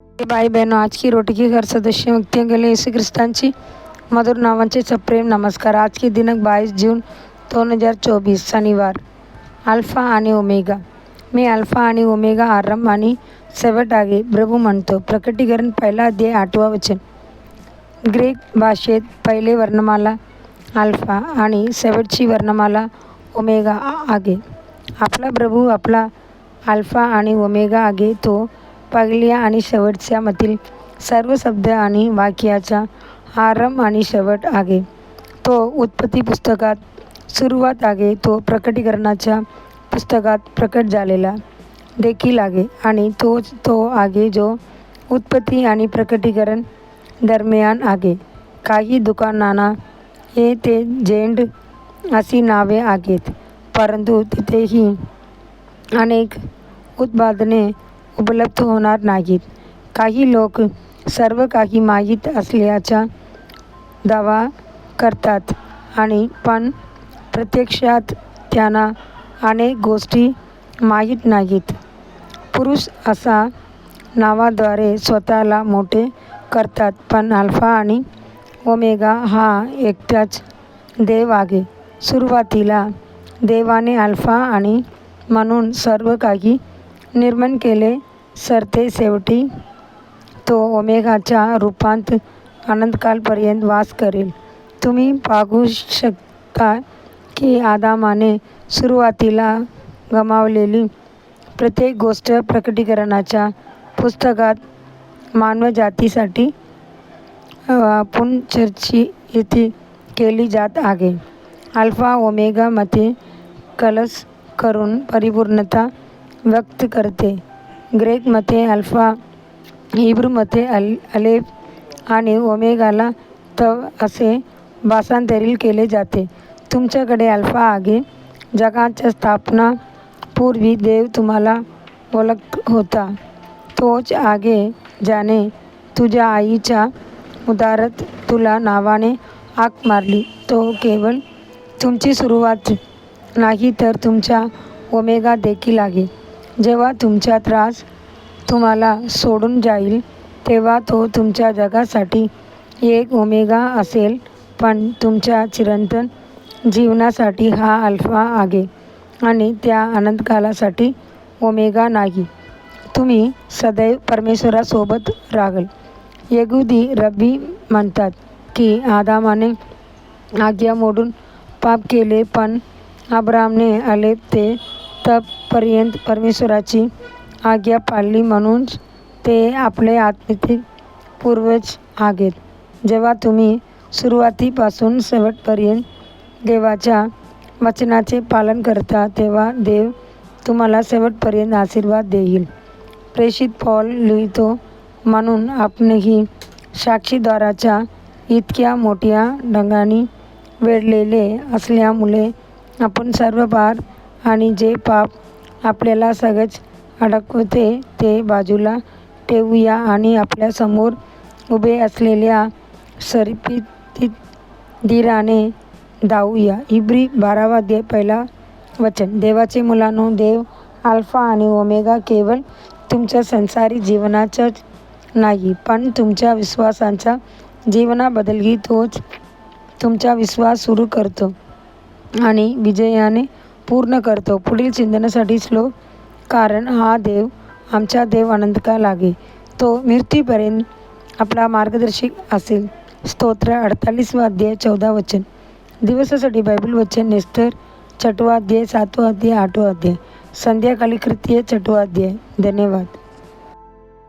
भाई बहनों, आज की रोटी की हर सदस्य व्यक्तियों के लिए यीशु ख्रिस्तांची मधुर नावांचे सप्रेम नमस्कार। आज की दिनांक 22 जून 2024 शनिवार। अल्फा आणि ओमेगा। मी अल्फा आणि ओमेगा, आरंभ आणि शेवट आहे, प्रभू म्हणतो. प्रकटीकरण 1 अध्याय 8 वचन. ग्रीक भाषेत पहिले वर्णमाला अल्फा आणि शेवटची वर्णमाला ओमेगा आहे. आपला प्रभू आपला अल्फा आणि ओमेगा आहे. तो पहिल्या आणि शेवटच्या मधील सर्व शब्द आणि वाक्याचा आरंभ आणि शेवट आहे. तो उत्पत्ती पुस्तकात सुरुवात आहे. तो प्रकटीकरणाच्या पुस्तकात प्रकट झालेला देखील आहे आणि तोच तो आहे जो उत्पत्ती आणि प्रकटीकरण दरम्यान आहे. काही दुकानांना ए ते झेड अशी नावे आहेत, परंतु तिथेही अनेक उत्पादने उपलब्ध होणार नाहीत. काही लोक सर्व काही माहीत असल्याचा दावा करतात आणि पण प्रत्यक्षात त्यांना अनेक गोष्टी माहीत नाहीत. पुरुष अशा नावाद्वारे स्वतःला मोठे करतात, पण अल्फा आणि ओमेगा हा एकटाच देव आहे. सुरुवातीला देवाने अल्फा आणि म्हणून सर्व काही निर्माण केले, सरते शेवटी तो ओमेगाच्या रूपात अनंतकालपर्यंत वास करेल. तुम्ही पाहू शकता की आदामाने सुरुवातीला गमावलेली प्रत्येक गोष्ट प्रकटीकरणाच्या पुस्तकात मानवजातीसाठी पुनर्रचित केली जात आहे. अल्फा ओमेगा मध्ये कलश करून परिपूर्णता व्यक्त करते. ग्रीकमध्ये अल्फा, हिब्रूमध्ये अलेफ आणि ओमेगाला तव असे भाषांतरित केले जाते. तुमच्याकडे अल्फा आहे. जगाच्या स्थापनापूर्वी देव तुम्हाला ओळखत होता. तोच आहे ज्याने तुझ्या आईच्या उदरात तुला नावाने हाक मारली. तो केवळ तुमची सुरुवात नाही, तर तुमचा ओमेगा देखील आहे. जेव्हा तुमचा त्रास तुम्हाला सोडून जाईल, तेव्हा तो तुमच्या जगासाठी एक ओमेगा असेल, पण तुमच्या चिरंतन जीवनासाठी हा अल्फा आहे आणि त्या अनंतकालासाठी ओमेगा नाही. तुम्ही सदैव परमेश्वरासोबत राहाल. यहूदी रब्बी म्हणतात की आदामाने आज्ञा मोडून पाप केले, पण अब्रामने अलेफ ते तब पर्यंत परमेश्वराची आज्ञा पाळली, म्हणून ते आपले आत्मिक पूर्वज आहेत. जेव्हा तुम्ही सुरुवातीपासून शेवटपर्यंत देवाच्या वचनाचे पालन करता, तेव्हा देव तुम्हाला शेवटपर्यंत आशीर्वाद देईल. प्रेषित पौल लिहितो, म्हणून आपणही साक्षीद्वाराच्या इतक्या मोठ्या ढगांनी वेढलेले असल्यामुळे आपण सर्व भार आणि जे पाप आपल्याला सहज अडकवते ते बाजूला ठेवूया आणि आपल्या समोर उभे असलेल्या शर्यतीत धीराने धावूया. इब्री 12 अध्याय 1 वचन. देवाचे मुलांनो, देव अल्फा आणि ओमेगा केवळ तुमच्या संसारिक जीवनाचाच नाही, पण तुमच्या विश्वासाच्या जीवनाबद्दलही. तोच तुमचा विश्वास सुरू करतो आणि विजयाने पूर्ण करतो. पुढील चिंतनासाठी श्लोक. कारण हा देव आमचा देव अनंतकाल आहे. तो मृत्यूपर्यंत आपला मार्गदर्शक असेल. स्तोत्र 48 अध्याय 14 वचन. दिवसासाठी बायबल वचन. नेस्तर 6 अध्याय 7 अध्याय 8 अध्याय. संध्याकाळी कृत्य 6 अध्याय. धन्यवाद.